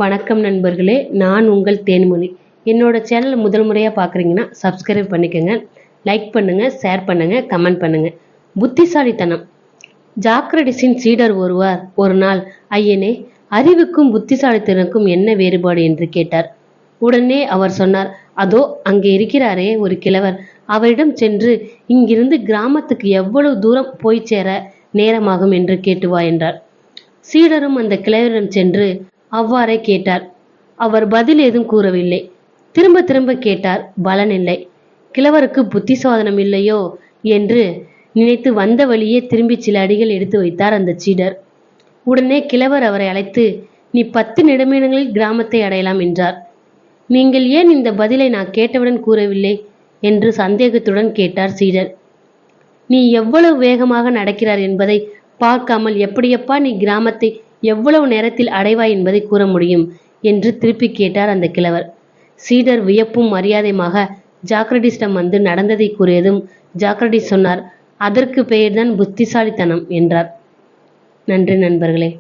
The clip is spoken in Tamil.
வணக்கம் நண்பர்களே, நான் உங்கள் தேன்மொழி. என்னோட சேனல் முதல் முறையாக பார்க்குறீங்கன்னா சப்ஸ்கிரைப் பண்ணிக்கோங்க, லைக் பண்ணுங்க, ஷேர் பண்ணுங்க, கமெண்ட் பண்ணுங்க. புத்திசாலித்தனம். ஜாக்ரடிஸின் சீடர் ஒருவர் ஒரு நாள், ஐயனே, அறிவுக்கும் புத்திசாலித்தனக்கும் என்ன வேறுபாடு என்று கேட்டார். உடனே அவர் சொன்னார், அதோ அங்கே இருக்கிறாரே ஒரு கிழவர், அவரிடம் சென்று இங்கிருந்து கிராமத்துக்கு எவ்வளவு தூரம் போய் சேர நேரமாகும் என்று கேட்டு வா என்றார். சீடரும் அந்த கிழவரிடம் சென்று அவ்வாறே கேட்டார். அவர் பதில் ஏதும் கூறவில்லை. திரும்ப திரும்ப கேட்டார், பலனில்லை. கிழவருக்கு புத்தி சோதனம் இல்லையோ என்று நினைத்து வந்த வழியே திரும்பி சில அடிகள் எடுத்து வைத்தார் அந்த சீடர். உடனே கிழவர் அவரை அழைத்து, நீ 10 நிமிடங்களில் கிராமத்தை அடையலாம் என்றார். நீங்கள் ஏன் இந்த பதிலை நான் கேட்டவுடன் கூறவில்லை என்று சந்தேகத்துடன் கேட்டார் சீடர். நீ எவ்வளவு வேகமாக நடக்கிறார் என்பதை பார்க்காமல் எப்படியப்பா நீ கிராமத்தை எவ்வளவு நேரத்தில் அடைவாய் என்பதை கூற முடியும் என்று திருப்பி கேட்டார் அந்த கிழவர். சீடர் வியப்பும் மரியாதையுமாக ஜாக்ரடிஸிடம் வந்து நடந்ததை கூறியதும் ஜாக்ரடிஸ் சொன்னார், அதற்கு பெயர்தான் புத்திசாலித்தனம் என்றார். நன்றி நண்பர்களே.